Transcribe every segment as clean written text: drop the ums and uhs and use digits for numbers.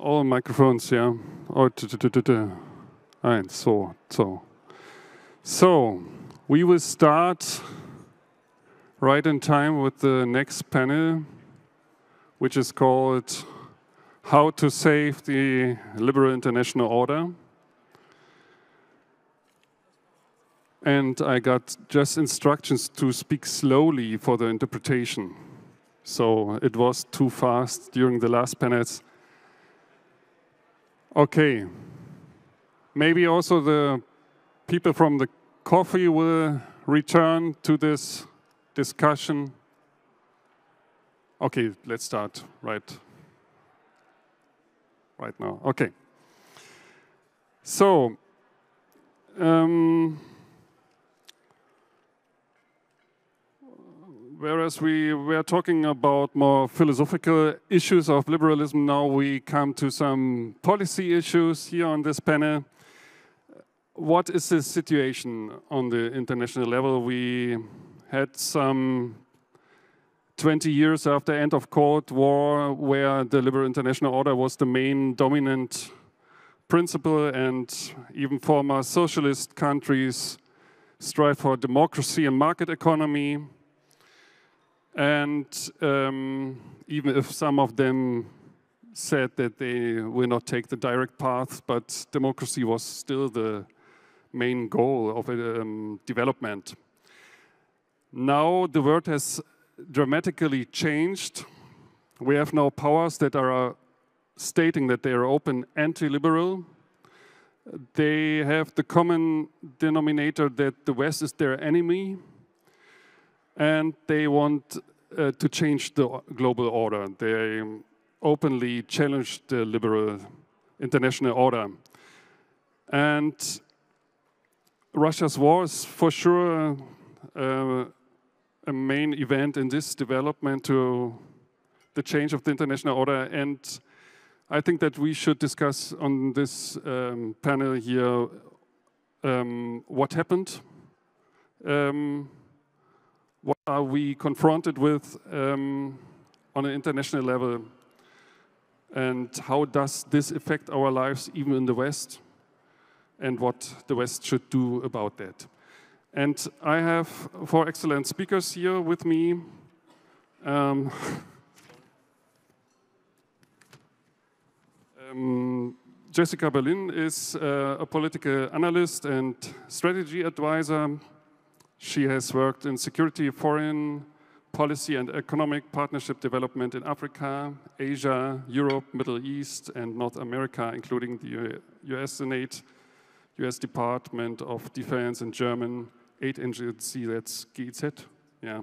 all microphones, yeah. Oh, and so. So, we will start right in time with the next panel, which is called How to Save the Liberal International Order. And I got just instructions to speak slowly for the interpretation. So it was too fast during the last panels. Okay. Maybe also the people from the coffee will return to this discussion. Okay, let's start right now. Okay. So, whereas we were talking about more philosophical issues of liberalism, now we come to some policy issues here on this panel. What is the situation on the international level? We had some 20 years after the end of Cold War where the liberal international order was the main dominant principle, and even former socialist countries strive for democracy and market economy. And even if some of them said that they will not take the direct path, but democracy was still the main goal of development. Now the world has dramatically changed. We have now powers that are stating that they are open anti-liberal. They have the common denominator that the West is their enemy. And they want to change the global order. They openly challenge the liberal international order. And Russia's war is for sure a main event in this development to the change of the international order. And I think that we should discuss on this panel here what happened. What are we confronted with on an international level? And how does this affect our lives, even in the West? And what the West should do about that? And I have 4 excellent speakers here with me. Jessica Berlin is a political analyst and strategy advisor. She has worked in security, foreign policy and economic partnership development in Africa, Asia, Europe, Middle East, and North America, including the US Senate, US Department of Defense, and German aid agency, that's GIZ. Yeah.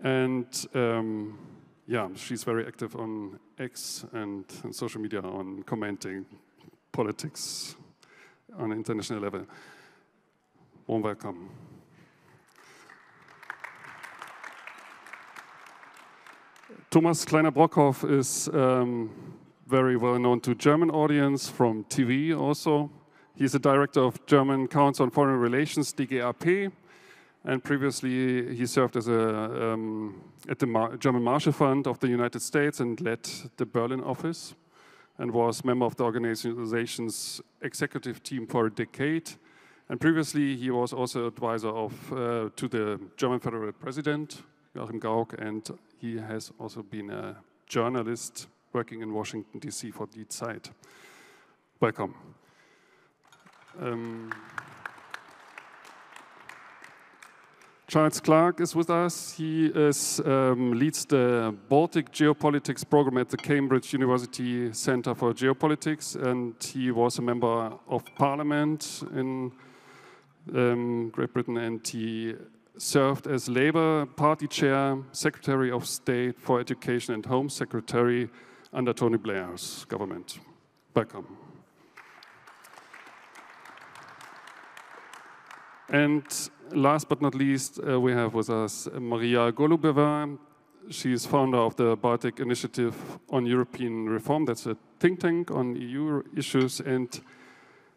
And yeah, she's very active on X and on social media on commenting politics on an international level. Warm welcome. Thomas Kleine-Brockhoff is very well known to German audience from TV also. He's the director of German Council on Foreign Relations, DGAP, and previously he served as at the German Marshall Fund of the United States and led the Berlin office and was member of the organization's executive team for a decade. And previously he was also advisor to the German federal president, Joachim Gauck, and he has also been a journalist working in Washington, D.C. for Die Zeit. Welcome. Charles Clarke is with us. He leads the Baltic Geopolitics program at the Cambridge University Center for Geopolitics, and he was a member of parliament in Great Britain, and he served as Labour Party Chair, Secretary of State for Education and Home Secretary under Tony Blair's government. Welcome. And last but not least, we have with us Marija Golubeva. She is founder of the Baltic Initiative on European Reform. That's a think tank on EU issues, and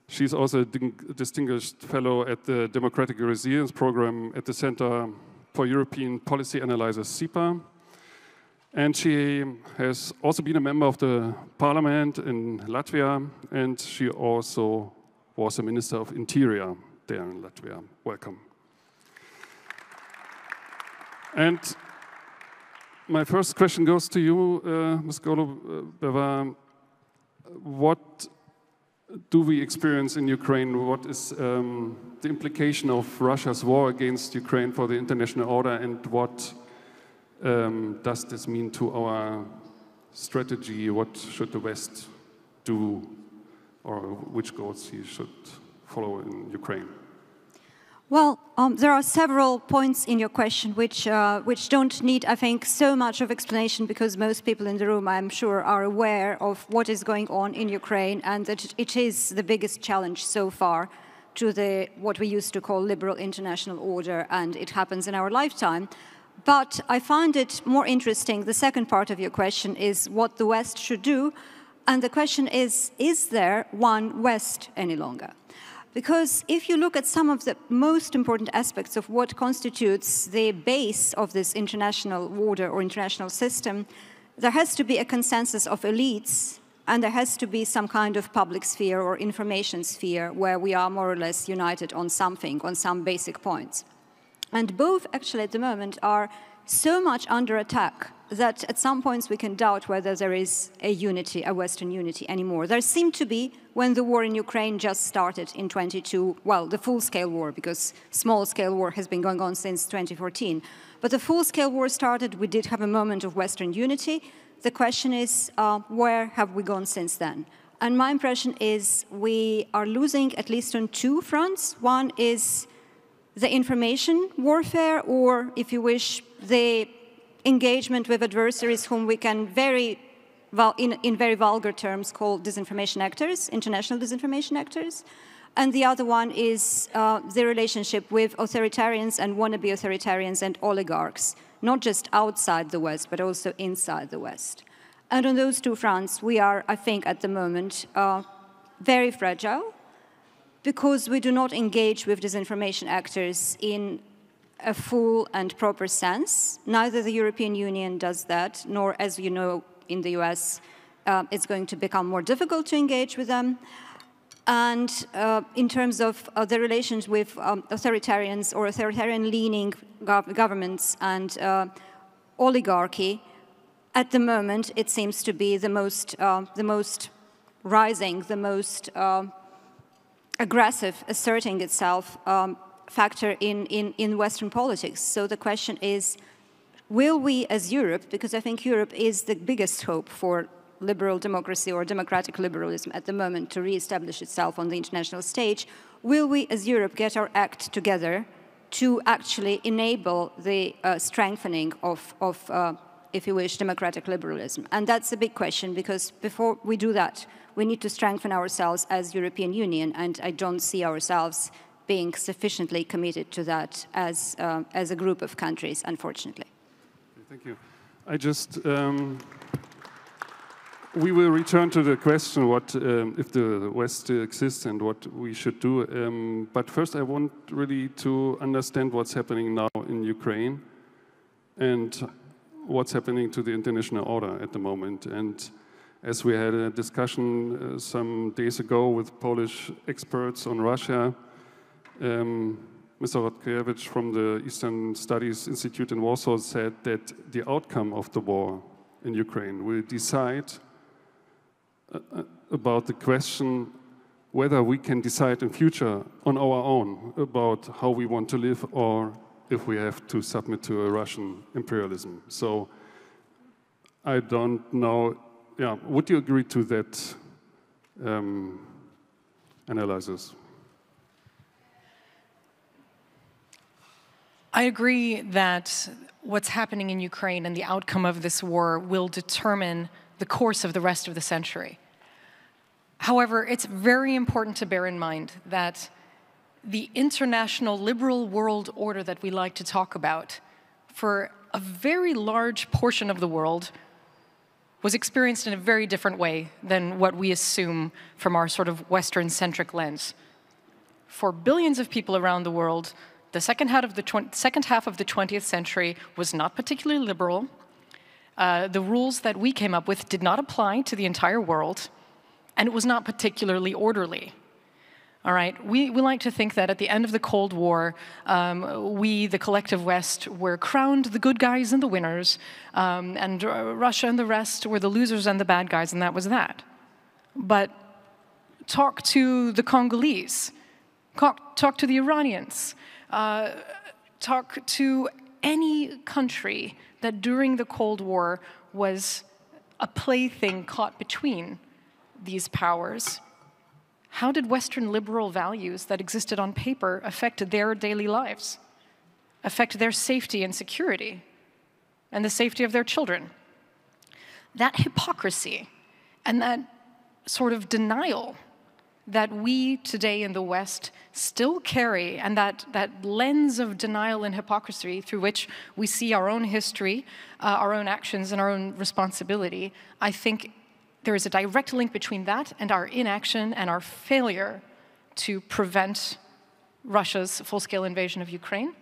she's also a distinguished fellow at the Democratic Resilience Program at the Center for European Policy Analysis, CEPA. And she has also been a member of the parliament in Latvia, and she also was a Minister of Interior there in Latvia. Welcome. And my first question goes to you, Ms. Golubeva. What do we experience in Ukraine? What is the implication of Russia's war against Ukraine for the international order, and what does this mean to our strategy? What should the West do, or which goals he should follow in Ukraine? Well, there are several points in your question which don't need, I think, so much of explanation, because most people in the room, I'm sure, are aware of what is going on in Ukraine, and that it is the biggest challenge so far to what we used to call liberal international order, and it happens in our lifetime. But I find it more interesting, the second part of your question is what the West should do, and the question is there one West any longer? Because if you look at some of the most important aspects of what constitutes the base of this international order or international system, there has to be a consensus of elites, and there has to be some kind of public sphere or information sphere where we are more or less united on something, on some basic points. And both actually at the moment are so much under attack that at some points we can doubt whether there is a unity, a Western unity anymore. There seemed to be when the war in Ukraine just started in 22, well, the full-scale war, because small-scale war has been going on since 2014. But the full-scale war started, we did have a moment of Western unity. The question is, where have we gone since then? And my impression is we are losing at least on two fronts. One is the information warfare, or, if you wish, the engagement with adversaries whom we can in very vulgar terms call disinformation actors, international disinformation actors. And the other one is the relationship with authoritarians and wannabe authoritarians and oligarchs, not just outside the West, but also inside the West. And on those two fronts, we are, I think, at the moment, very fragile, because we do not engage with disinformation actors in a full and proper sense. Neither the European Union does that, nor, as you know, in the US, it's going to become more difficult to engage with them. And in terms of the relations with authoritarians or authoritarian-leaning governments and oligarchy, at the moment, it seems to be the most rising, the most aggressive, asserting itself factor in Western politics. So the question is, will we as Europe, because I think Europe is the biggest hope for liberal democracy or democratic liberalism at the moment to re-establish itself on the international stage, will we as Europe get our act together to actually enable the strengthening of if you wish, democratic liberalism? And that's a big question, because before we do that, we need to strengthen ourselves as European Union, and I don't see ourselves being sufficiently committed to that as a group of countries, unfortunately. Thank you. I just, we will return to the question what if the West still exists and what we should do. But first I want really to understand what's happening now in Ukraine and what's happening to the international order at the moment. And as we had a discussion some days ago with Polish experts on Russia, Mr. Rodkiewicz from the Eastern Studies Institute in Warsaw said that the outcome of the war in Ukraine will decide about the question whether we can decide in future on our own about how we want to live, or if we have to submit to a Russian imperialism. So I don't know, yeah, would you agree to that analysis? I agree that what's happening in Ukraine and the outcome of this war will determine the course of the rest of the century. However, it's very important to bear in mind that the international liberal world order that we like to talk about, for a very large portion of the world, was experienced in a very different way than what we assume from our sort of Western-centric lens. For billions of people around the world, the second half of the 20th century was not particularly liberal, The rules that we came up with did not apply to the entire world, and it was not particularly orderly. All right, we like to think that at the end of the Cold War, we, the collective West, were crowned the good guys and the winners, and Russia and the rest were the losers and the bad guys, and that was that. But talk to the Congolese, talk to the Iranians, talk to any country that during the Cold War was a plaything caught between these powers. How did Western liberal values that existed on paper affect their daily lives, affect their safety and security, and the safety of their children? That hypocrisy and that sort of denial that we today in the West still carry, and that lens of denial and hypocrisy through which we see our own history, our own actions, and our own responsibility, I think there is a direct link between that and our inaction and our failure to prevent Russia's full-scale invasion of Ukraine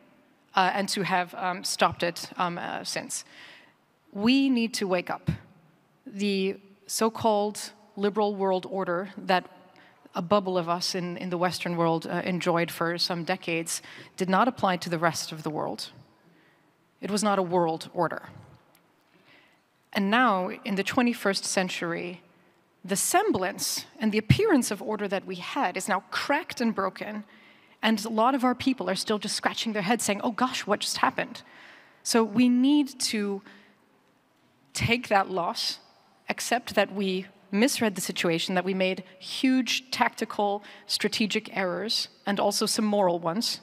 and to have stopped it since. We need to wake up. The so-called liberal world order that a bubble of us in the Western world enjoyed for some decades did not apply to the rest of the world. It was not a world order. And now, in the 21st century, the semblance and the appearance of order that we had is now cracked and broken, and a lot of our people are still just scratching their heads saying, oh gosh, what just happened? So we need to take that loss, accept that we misread the situation, that we made huge tactical, strategic errors, and also some moral ones.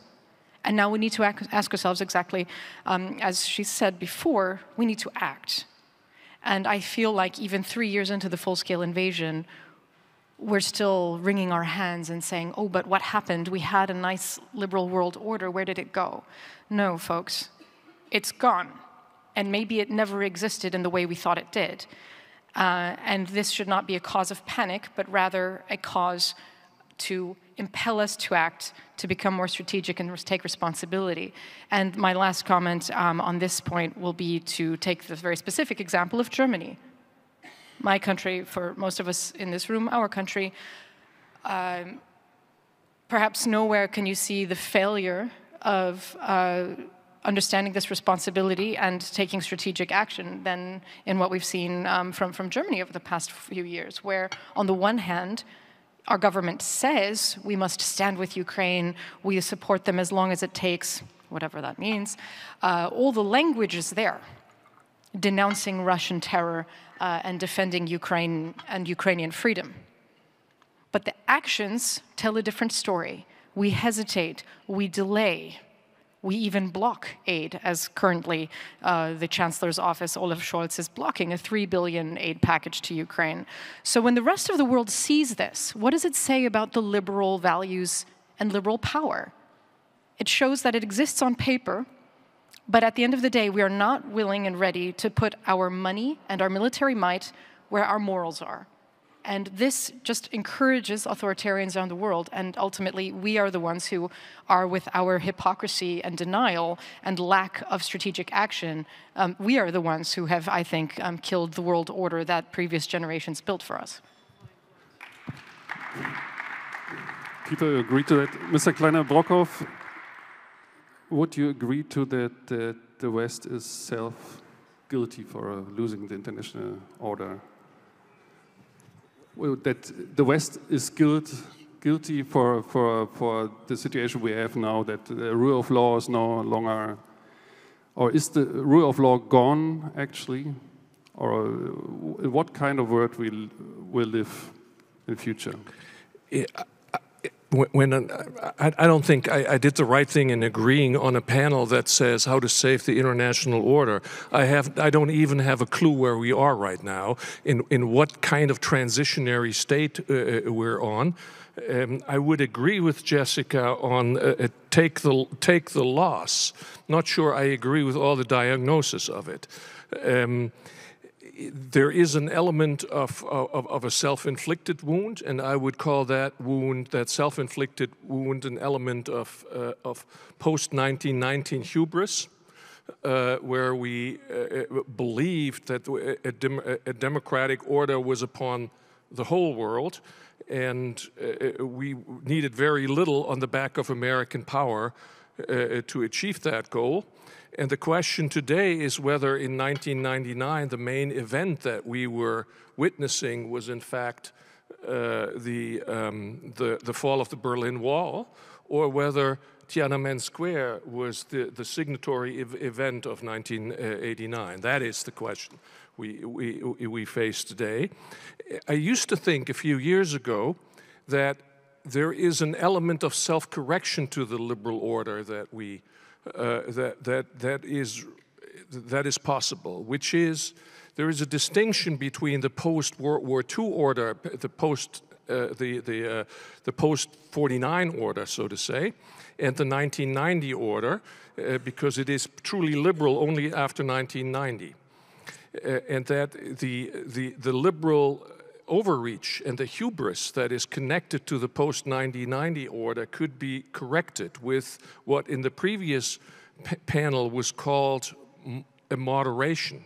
And now we need to ask ourselves exactly, as she said before, we need to act. And I feel like even 3 years into the full-scale invasion, we're still wringing our hands and saying, oh, but what happened? We had a nice liberal world order. Where did it go? No, folks, it's gone. And maybe it never existed in the way we thought it did. And this should not be a cause of panic, but rather a cause to impel us to act, to become more strategic and take responsibility. And my last comment on this point will be to take the very specific example of Germany. My country, for most of us in this room, our country, perhaps nowhere can you see the failure of understanding this responsibility and taking strategic action than in what we've seen from Germany over the past few years, where on the one hand, our government says we must stand with Ukraine, we support them as long as it takes, whatever that means. All the language is there, denouncing Russian terror and defending Ukraine and Ukrainian freedom. But the actions tell a different story. We hesitate, we delay, we even block aid, as currently the Chancellor's office, Olaf Scholz, is blocking a 3 billion aid package to Ukraine. So when the rest of the world sees this, what does it say about the liberal values and liberal power? It shows that it exists on paper, but at the end of the day, we are not willing and ready to put our money and our military might where our morals are. And this just encourages authoritarians around the world, and ultimately we are the ones who are, with our hypocrisy and denial and lack of strategic action, we are the ones who have, I think, killed the world order that previous generations built for us. People agree to that. Mr. Kleine-Brockhoff, would you agree to that the West is self-guilty for losing the international order? Well, that the West is guilty for the situation we have now, that the rule of law is no longer, or is the rule of law gone actually? Or what kind of world will live in the future? I don't think I did the right thing in agreeing on a panel that says how to save the international order. I don't even have a clue where we are right now, in what kind of transitionary state we're on. I would agree with Jessica on take the loss. Not sure I agree with all the diagnosis of it. There is an element of a self-inflicted wound, and I would call that wound, that self-inflicted wound, an element of post-1919 hubris. where we believed that a democratic order was upon the whole world, and we needed very little on the back of American power to achieve that goal. And the question today is whether in 1999 the main event that we were witnessing was in fact the fall of the Berlin Wall, or whether Tiananmen Square was the signatory event of 1989. That is the question we face today. I used to think a few years ago that there is an element of self-correction to the liberal order that we that is possible, which is there is a distinction between the post-World War II order, the post-49 order, so to say, and the 1990 order, because it is truly liberal only after 1990, and that the liberal overreach and the hubris that is connected to the post-1990 order could be corrected with what in the previous panel was called a moderation.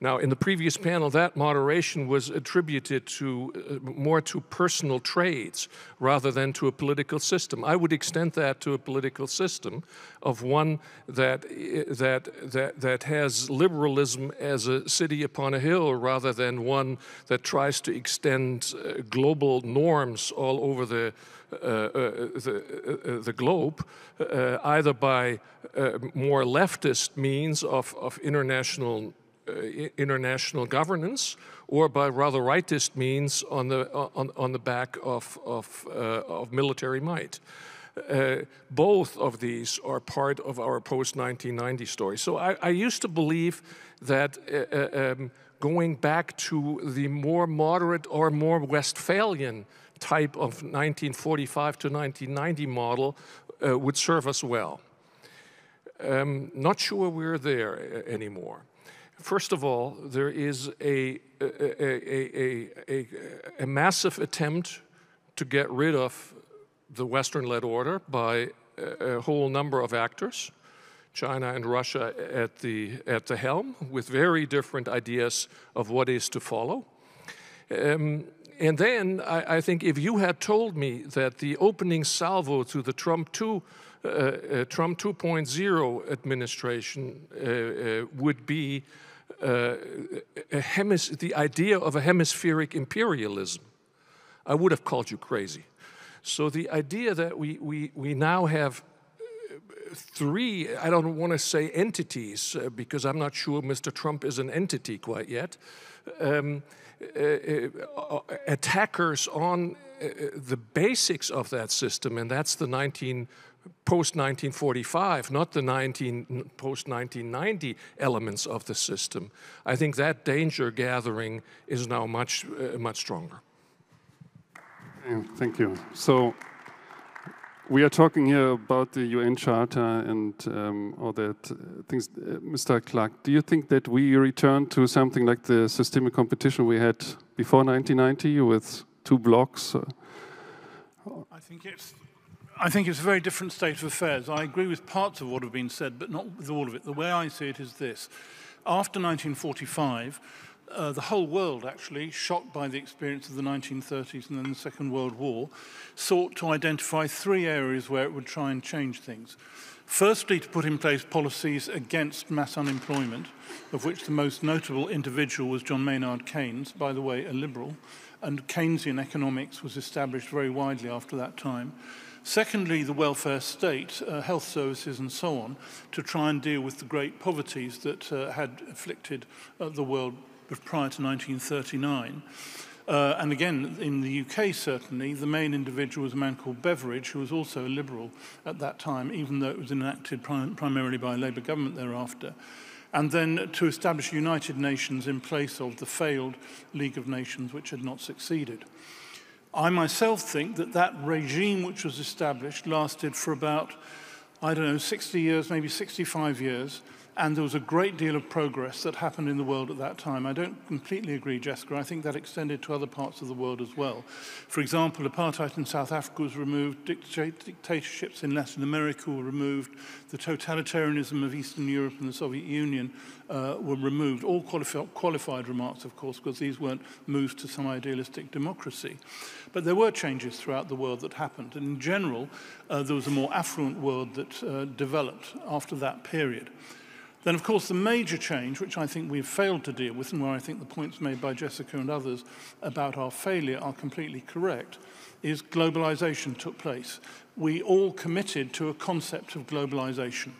Now, in the previous panel, that moderation was attributed to more to personal traits rather than to a political system. I would extend that to a political system of one that has liberalism as a city upon a hill rather than one that tries to extend global norms all over the globe, either by more leftist means of international governance, or by rather rightist means on the back of military might. Both of these are part of our post-1990 story. So I used to believe that going back to the more moderate or more Westphalian type of 1945 to 1990 model would serve us well. Not sure we're there anymore. First of all, there is a massive attempt to get rid of the Western-led order by a whole number of actors, China and Russia at the helm, with very different ideas of what is to follow. And then I think if you had told me that the opening salvo to the Trump 2.0 administration would be the idea of a hemispheric imperialism, I would have called you crazy. So the idea that we now have three, I don't want to say entities, because I'm not sure Mr. Trump is an entity quite yet, attackers on the basics of that system, and that's the post-1945, not the post-1990 elements of the system. I think that danger gathering is now much stronger. Thank you. So we are talking here about the UN Charter and all that things. Mr. Clarke, do you think that we return to something like the systemic competition we had before 1990 with two blocks? I think it's a very different state of affairs. I agree with parts of what have been said, but not with all of it. The way I see it is this. After 1945, the whole world, actually, shocked by the experience of the 1930s and then the Second World War, sought to identify three areas where it would try and change things. Firstly, to put in place policies against mass unemployment, of which the most notable individual was John Maynard Keynes, by the way, a liberal, and Keynesian economics was established very widely after that time. Secondly, the welfare state, health services and so on, to try and deal with the great poverties that had afflicted the world prior to 1939. And again, in the UK certainly, the main individual was a man called Beveridge, who was also a liberal at that time, even though it was enacted primarily by a Labour government thereafter. And then to establish United Nations in place of the failed League of Nations, which had not succeeded. I myself think that that regime which was established lasted for about, I don't know, 60 years, maybe 65 years, And there was a great deal of progress that happened in the world at that time. I don't completely agree, Jessica. I think that extended to other parts of the world as well. For example, apartheid in South Africa was removed, dictatorships in Latin America were removed, the totalitarianism of Eastern Europe and the Soviet Union were removed. All qualified remarks, of course, because these weren't moves to some idealistic democracy. But there were changes throughout the world that happened. And in general, there was a more affluent world that developed after that period. Then, of course, the major change, which I think we've failed to deal with, and where I think the points made by Jessica and others about our failure are completely correct, is globalization took place. We all committed to a concept of globalization.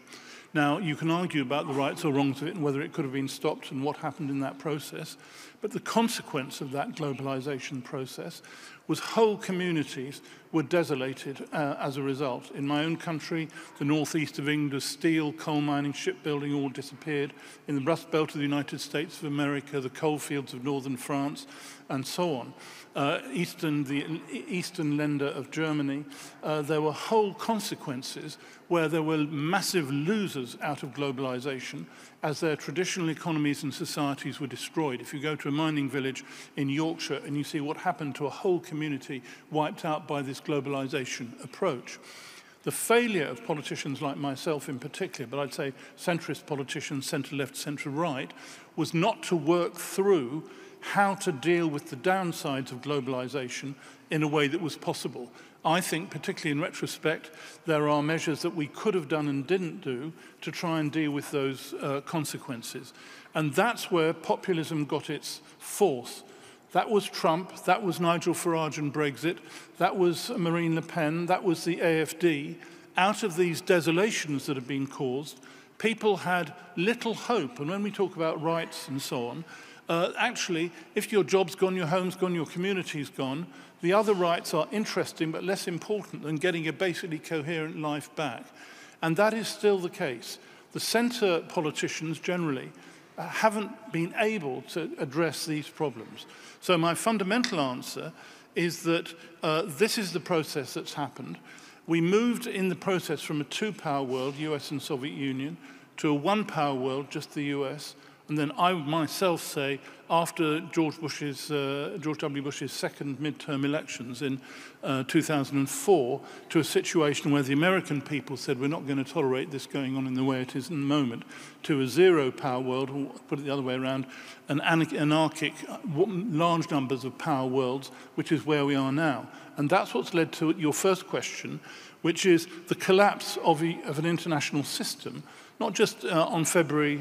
Now, you can argue about the rights or wrongs of it and whether it could have been stopped and what happened in that process, but the consequence of that globalization process was whole communities were desolated as a result. In my own country, the northeast of England, steel, coal mining, shipbuilding all disappeared. In the Rust Belt of the United States of America, the coal fields of northern France, and so on. The eastern Länder of Germany, there were whole consequences where there were massive losers out of globalization as their traditional economies and societies were destroyed. If you go to a mining village in Yorkshire and you see what happened to a whole community wiped out by this globalization approach. The failure of politicians like myself in particular, but I'd say centrist politicians, centre-left, centre-right, was not to work through how to deal with the downsides of globalization in a way that was possible. I think, particularly in retrospect, there are measures that we could have done and didn't do to try and deal with those consequences. And that's where populism got its force. That was Trump, that was Nigel Farage and Brexit, that was Marine Le Pen, that was the AfD. Out of these desolations that have been caused, people had little hope. And when we talk about rights and so on, actually, if your job's gone, your home's gone, your community's gone, the other rights are interesting but less important than getting a basically coherent life back. And that is still the case. The centre politicians generally haven't been able to address these problems. So my fundamental answer is that this is the process that's happened. We moved in the process from a two-power world, US and Soviet Union, to a one-power world, just the US. And then I would myself say, after George W. Bush's second midterm elections in 2004, to a situation where the American people said, we're not going to tolerate this going on in the way it is in the moment, to a zero-power world, or put it the other way around, an anarchic, large numbers of power worlds, which is where we are now. And that's what's led to your first question, which is the collapse of an international system, not just on February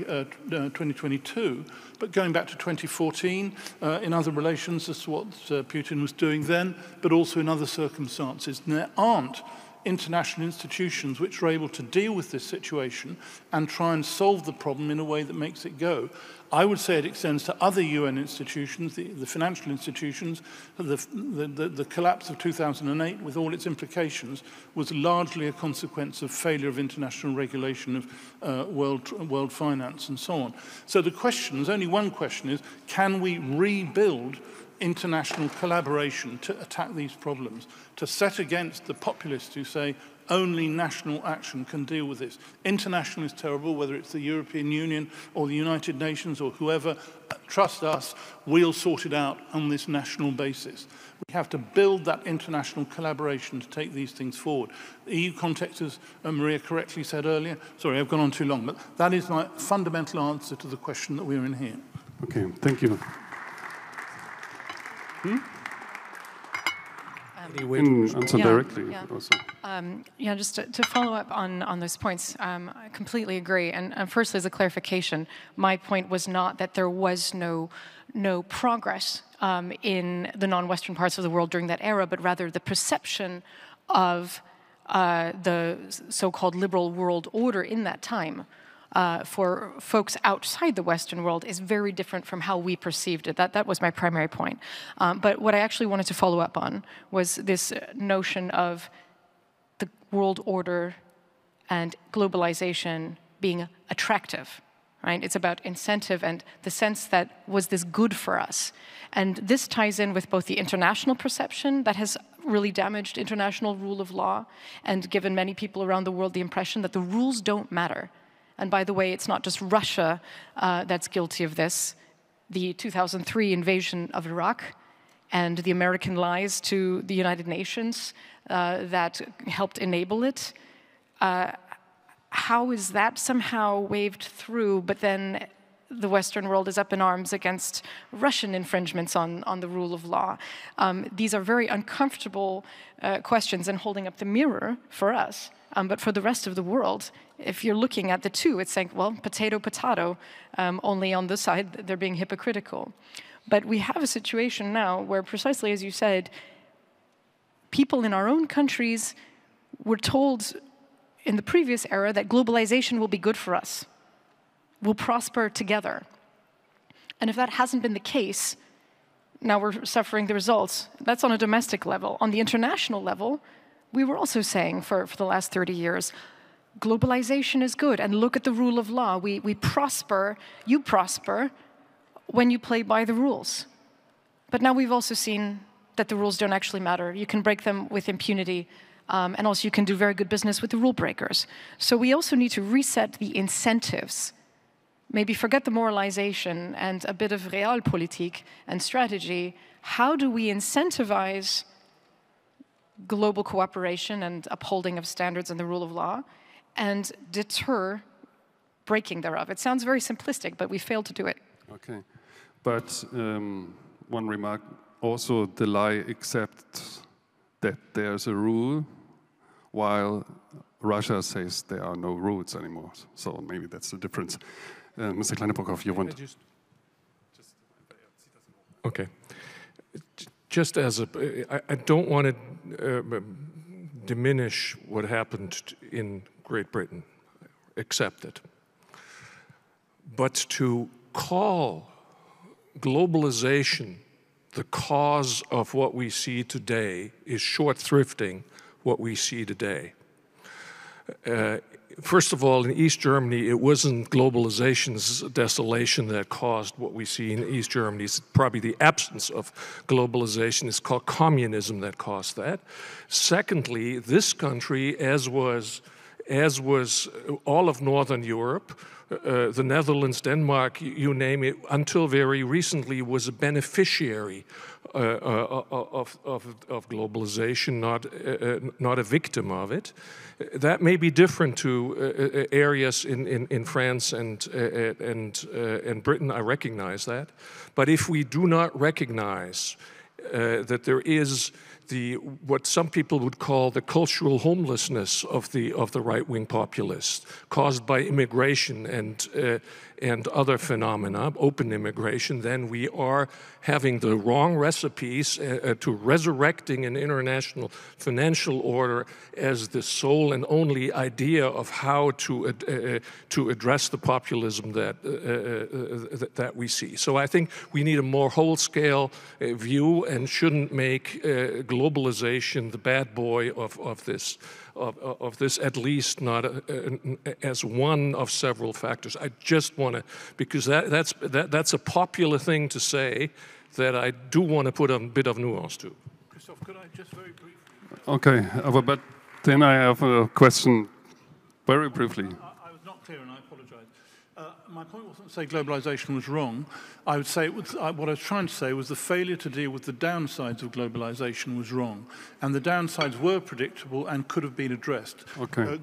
2022, but going back to 2014 in other relations as to what Putin was doing then, but also in other circumstances. And there aren't international institutions which are able to deal with this situation and try and solve the problem in a way that makes it go. I would say it extends to other UN institutions, the financial institutions. The collapse of 2008, with all its implications, was largely a consequence of failure of international regulation of world finance and so on. So the question, there's only one question, is can we rebuild international collaboration to attack these problems, to set against the populists who say only national action can deal with this. International is terrible, whether it's the European Union or the United Nations or whoever. Trust us, we'll sort it out on this national basis. We have to build that international collaboration to take these things forward. The EU context, as Marija correctly said earlier, sorry, I've gone on too long, but that is my fundamental answer to the question that we're in here. Okay, thank you. Answer directly also. Yeah, just to follow up on those points, I completely agree. And firstly, as a clarification, my point was not that there was no progress in the non-Western parts of the world during that era, but rather the perception of the so-called liberal world order in that time for folks outside the Western world is very different from how we perceived it. That was my primary point. But what I actually wanted to follow up on was this notion of the world order and globalization being attractive, right? It's about incentive and the sense that was this good for us. And this ties in with both the international perception that has really damaged international rule of law and given many people around the world the impression that the rules don't matter. And by the way, it's not just Russia that's guilty of this. The 2003 invasion of Iraq and the American lies to the United Nations that helped enable it. How is that somehow waved through, but then the Western world is up in arms against Russian infringements on the rule of law? These are very uncomfortable questions and holding up the mirror for us. But for the rest of the world, if you're looking at the two, it's saying, well, potato, potato, only on this side they're being hypocritical. But we have a situation now where, precisely as you said, people in our own countries were told in the previous era that globalization will be good for us. We'll prosper together. And if that hasn't been the case, now we're suffering the results. That's on a domestic level. On the international level, we were also saying for the last 30 years, globalization is good, and look at the rule of law. We prosper, you prosper, when you play by the rules. But now we've also seen that the rules don't actually matter. You can break them with impunity, and also you can do very good business with the rule breakers. So we also need to reset the incentives. Maybe forget the moralization and a bit of realpolitik and strategy. How do we incentivize global cooperation and upholding of standards and the rule of law and deter breaking thereof? It sounds very simplistic, but we failed to do it. Okay, but one remark, also the lie accepts that there's a rule, while Russia says there are no rules anymore. So maybe that's the difference. Mr. Kleine-Brockhoff, you want? Okay. Just as I don't want to diminish what happened in Great Britain, accept it. But to call globalization the cause of what we see today is short-thrifting what we see today. First of all, in East Germany, it wasn't globalization's desolation that caused what we see in East Germany. It's probably the absence of globalization. It's called communism that caused that. Secondly, this country, as was all of Northern Europe, the Netherlands, Denmark, you name it, until very recently was a beneficiary of globalization, not a victim of it. That may be different to areas in France and Britain. I recognize that, but if we do not recognize that there is what some people would call the cultural homelessness of the right-wing populists, caused by immigration and other phenomena, open immigration, then we are having the wrong recipes to resurrecting an international financial order as the sole and only idea of how to address the populism that we see. So I think we need a more whole-scale view and shouldn't make globalization the bad boy of this, at least not as one of several factors. I just want to, because that's a popular thing to say, that I do want to put a bit of nuance to. Christoph, could I just very briefly? Okay, but then I have a question very briefly. I was not clear and I apologize. My point wasn't to say globalization was wrong. I would say what I was trying to say was the failure to deal with the downsides of globalization was wrong. And the downsides were predictable and could have been addressed. Okay.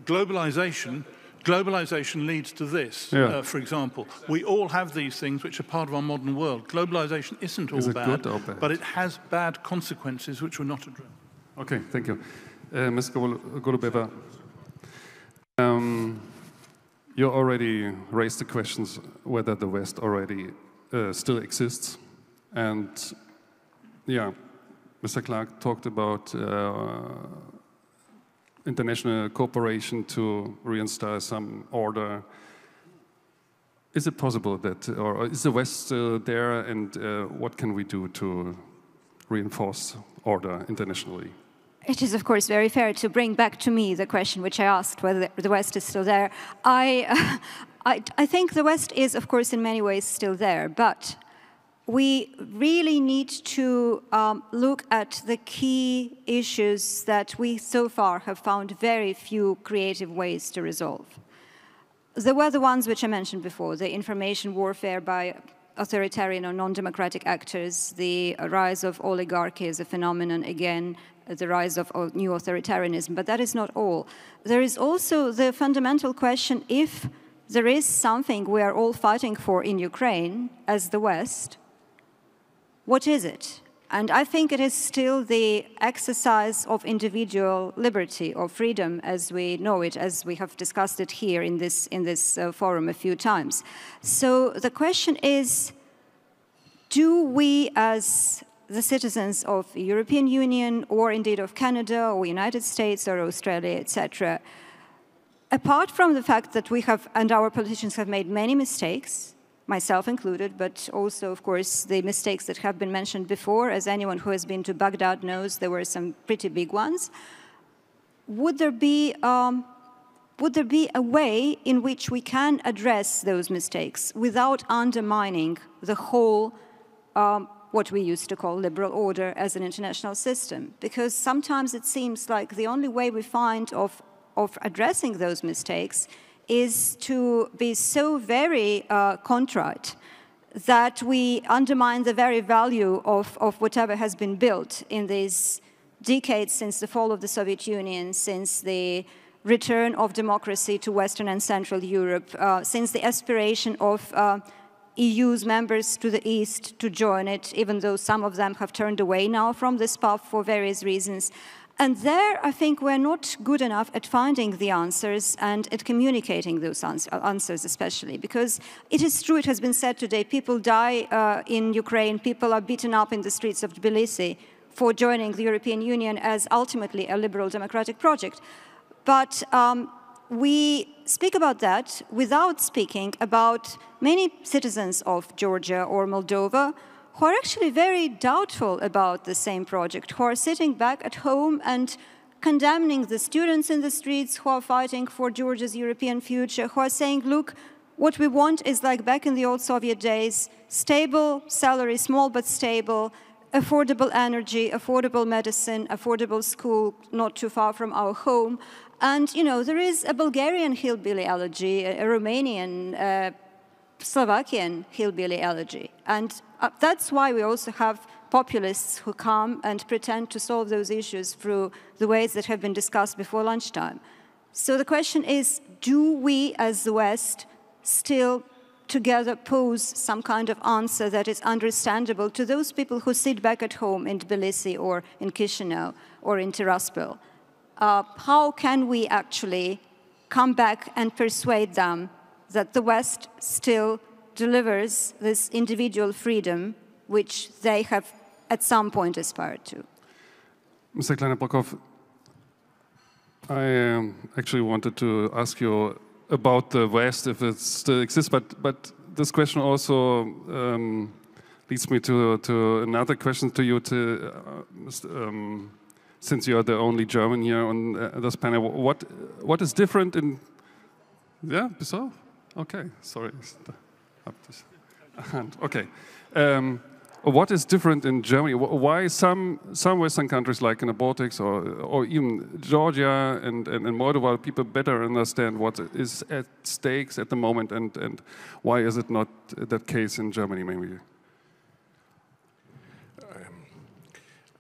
Globalization leads to this, for example. We all have these things which are part of our modern world. Globalization isn't all bad, but it has bad consequences which were not addressed. Okay, thank you. Ms. Golubeva, you already raised the questions whether the West already still exists. And yeah, Mr. Clarke talked about international cooperation to reinstall some order. Is it possible that, or is the West still there, and what can we do to reinforce order internationally? It is, of course, very fair to bring back to me the question which I asked, whether the West is still there. I think the West is, of course, in many ways still there, but we really need to look at the key issues that we so far have found very few creative ways to resolve. there were the ones which I mentioned before, the information warfare by authoritarian or non-democratic actors, the rise of oligarchy as a phenomenon, again, the rise of new authoritarianism, but that is not all. There is also the fundamental question, if there is something we are all fighting for in Ukraine as the West, what is it? And I think it is still the exercise of individual liberty or freedom as we know it, as we have discussed it here in this forum a few times. So the question is, do we as the citizens of the European Union or indeed of Canada or United States or Australia, etc., apart from the fact that we have, and our politicians have made many mistakes, myself included, but also, of course, the mistakes that have been mentioned before, as anyone who has been to Baghdad knows, there were some pretty big ones. Would there be a way in which we can address those mistakes without undermining the whole, what we used to call liberal order as an international system? Because sometimes it seems like the only way we find of addressing those mistakes is to be so very contrite that we undermine the very value of whatever has been built in these decades since the fall of the Soviet Union, since the return of democracy to Western and Central Europe, since the aspiration of EU's members to the East to join it, even though some of them have turned away now from this path for various reasons. And there, I think we're not good enough at finding the answers and at communicating those answers especially, because it is true, it has been said today, people die in Ukraine, people are beaten up in the streets of Tbilisi for joining the European Union as ultimately a liberal democratic project. But we speak about that without speaking about many citizens of Georgia or Moldova who are actually very doubtful about the same project, who are sitting back at home and condemning the students in the streets who are fighting for Georgia's European future, who are saying, look, what we want is like back in the old Soviet days, stable salary, small but stable, affordable energy, affordable medicine, affordable school, not too far from our home. And, you know, there is a Bulgarian hillbilly elegy, a Romanian, Slovakian hillbilly elegy. And that's why we also have populists who come and pretend to solve those issues through the ways that have been discussed before lunchtime. So the question is, do we as the West still together pose some kind of answer that is understandable to those people who sit back at home in Tbilisi or in Chisinau or in Tiraspol? How can we actually come back and persuade them that the West still delivers this individual freedom which they have at some point aspired to? Mr. Kleine-Brockhoff, I actually wanted to ask you about the West, if it still exists, but this question also leads me to another question to you, since you are the only German here on this panel. What is different in... Yeah, so? Okay, sorry. Okay. What is different in Germany? Why some Western countries, like in the Baltics or even Georgia and Moldova, people better understand what is at stakes at the moment, and why is it not that case in Germany, maybe?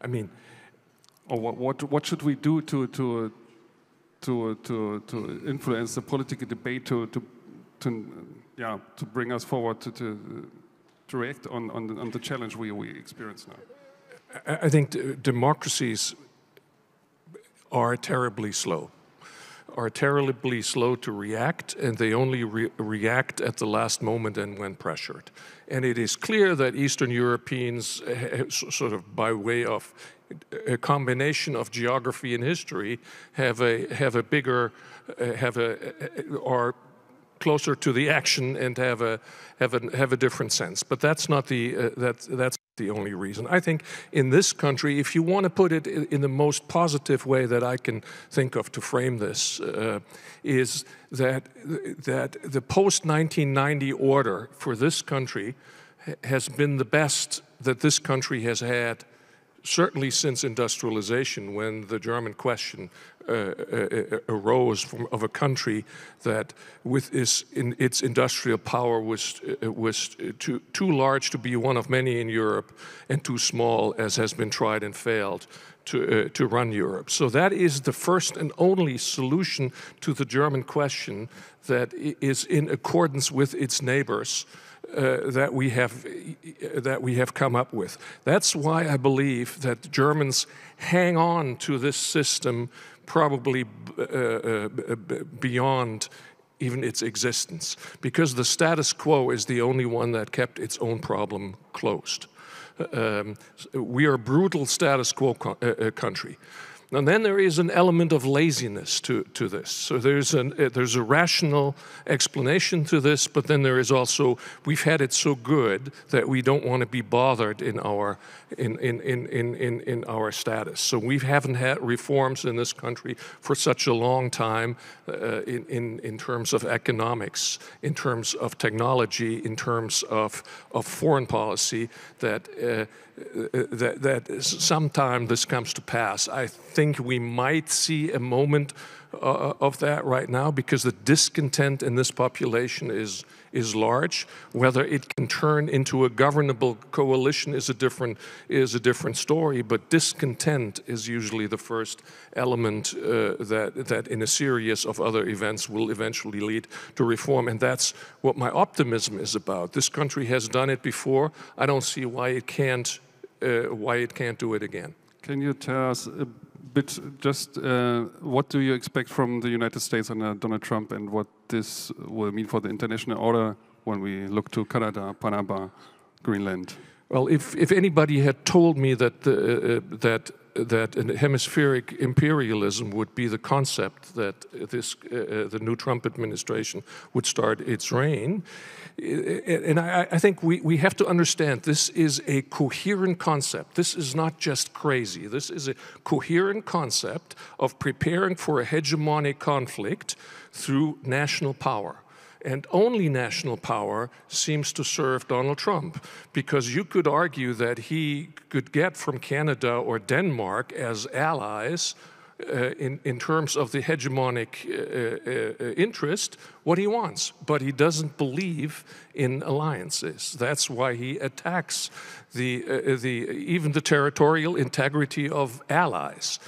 I mean, or what should we do to influence the political debate to bring us forward to react on the challenge we experience now? I think democracies are terribly slow to react, and they only react at the last moment and when pressured. And it is clear that Eastern Europeans, sort of by way of a combination of geography and history, are closer to the action and have a different sense. But that's not that's the only reason. I think in this country, if you want to put it in the most positive way that I can think of to frame this, is that the post-1990 order for this country has been the best that this country has had certainly since industrialization, when the German question arose of a country that, with its industrial power, was too large to be one of many in Europe and too small, as has been tried and failed, to run Europe. So that is the first and only solution to the German question that is in accordance with its neighbors. That we have come up with. That's why I believe that the Germans hang on to this system probably beyond even its existence, because the status quo is the only one that kept its own problem closed. We are a brutal status quo country. And then there is an element of laziness to this. So there's a rational explanation to this, but then there is also, we've had it so good that we don't want to be bothered in our status. So we haven't had reforms in this country for such a long time in terms of economics, in terms of technology, in terms of foreign policy, that sometime this comes to pass. I think we might see a moment of that right now, because the discontent in this population is large. Whether it can turn into a governable coalition is a different story, but discontent is usually the first element that in a series of other events will eventually lead to reform, and that's what my optimism is about. This country has done it before. I don't see why it can't do it again. Can you tell us a bit, just what do you expect from the United States under Donald Trump, and what this will mean for the international order when we look to Canada, Panama, Greenland? Well, if anybody had told me that that hemispheric imperialism would be the concept that the new Trump administration would start its reign, and I think we have to understand this is a coherent concept. This is not just crazy. This is a coherent concept of preparing for a hegemonic conflict through national power. And only national power seems to serve Donald Trump, because you could argue that he could get from Canada or Denmark as allies in terms of the hegemonic interest what he wants, but he doesn't believe in alliances. That's why he attacks even the territorial integrity of allies.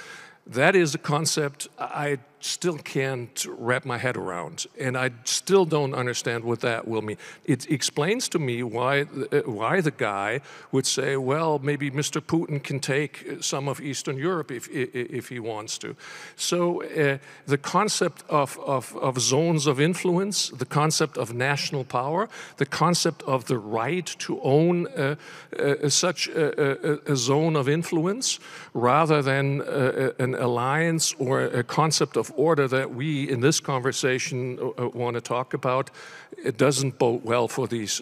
That is a concept I still can't wrap my head around, and I still don't understand what that will mean. It explains to me why the guy would say, well, maybe Mr. Putin can take some of Eastern Europe if he wants to. So the concept of zones of influence, the concept of national power, the concept of the right to own such a zone of influence, rather than an alliance or a concept of order that we in this conversation want to talk about, it doesn't bode well for these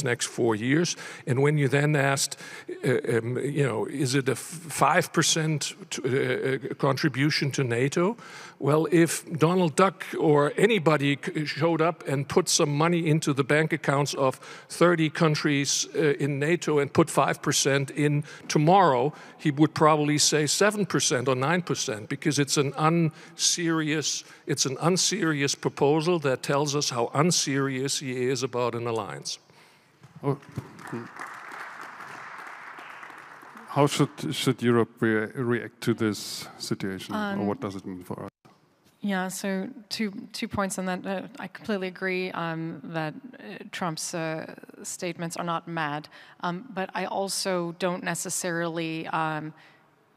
next 4 years. And when you then asked, is it a 5% contribution to NATO? Well, if Donald Duck or anybody showed up and put some money into the bank accounts of 30 countries in NATO and put 5% in tomorrow, he would probably say 7% or 9%, because it's an unserious proposal that tells us how unserious he is about an alliance. Oh. How should Europe react to this situation, or what does it mean for us? Yeah, so two points on that. I completely agree that Trump's statements are not mad, but I also don't necessarily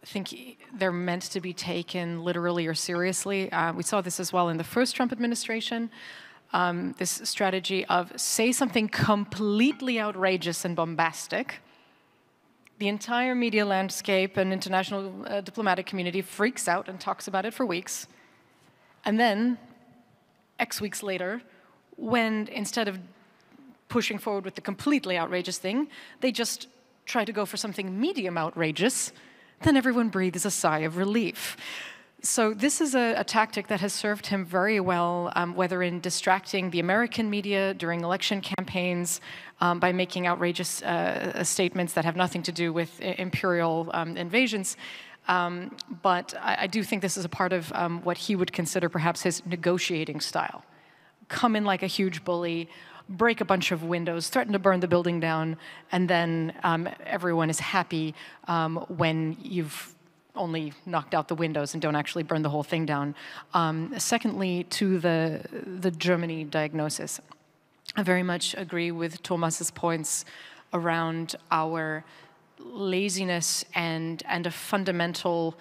think they're meant to be taken literally or seriously. We saw this as well in the first Trump administration, this strategy of say something completely outrageous and bombastic. The entire media landscape and international diplomatic community freaks out and talks about it for weeks. And then, X weeks later, when instead of pushing forward with the completely outrageous thing, they just try to go for something medium outrageous, then everyone breathes a sigh of relief. So this is a tactic that has served him very well, whether in distracting the American media during election campaigns, by making outrageous statements that have nothing to do with imperial invasions. But I do think this is a part of what he would consider perhaps his negotiating style. Come in like a huge bully, break a bunch of windows, threaten to burn the building down, and then everyone is happy when you've only knocked out the windows and don't actually burn the whole thing down. Secondly, to the Germany diagnosis, I very much agree with Thomas's points around our laziness and a fundamental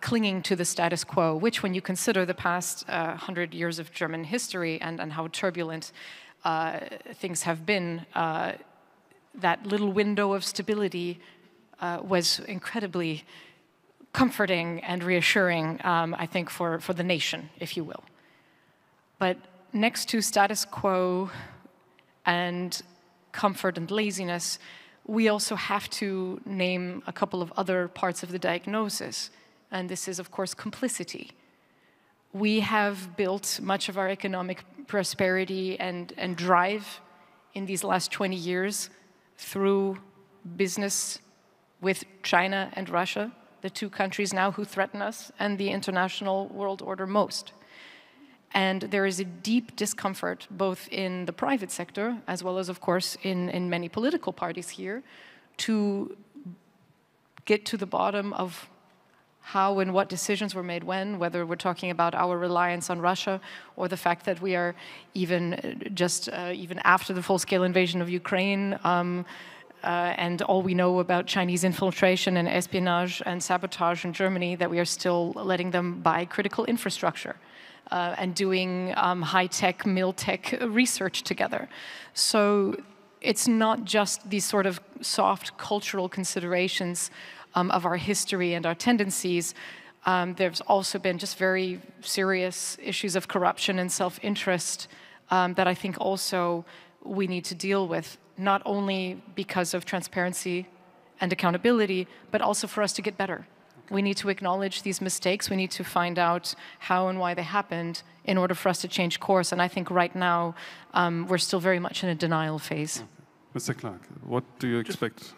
clinging to the status quo, which when you consider the past 100 years of German history and how turbulent things have been, that little window of stability was incredibly comforting and reassuring, I think, for the nation, if you will. But next to status quo and comfort and laziness, we also have to name a couple of other parts of the diagnosis. And this is, of course, complicity. We have built much of our economic prosperity and drive in these last 20 years through business with China and Russia, the two countries now who threaten us and the international world order most. And there is a deep discomfort both in the private sector as well as, of course, in many political parties here to get to the bottom of how and what decisions were made when, whether we're talking about our reliance on Russia or the fact that we are even even after the full-scale invasion of Ukraine, and all we know about Chinese infiltration and espionage and sabotage in Germany, that we are still letting them buy critical infrastructure and doing high-tech, mil-tech research together. So it's not just these sort of soft cultural considerations of our history and our tendencies. There's also been just very serious issues of corruption and self-interest that I think also we need to deal with, not only because of transparency and accountability, but also for us to get better. We need to acknowledge these mistakes. We need to find out how and why they happened in order for us to change course. And I think right now we're still very much in a denial phase. Mr. Clarke, what do you expect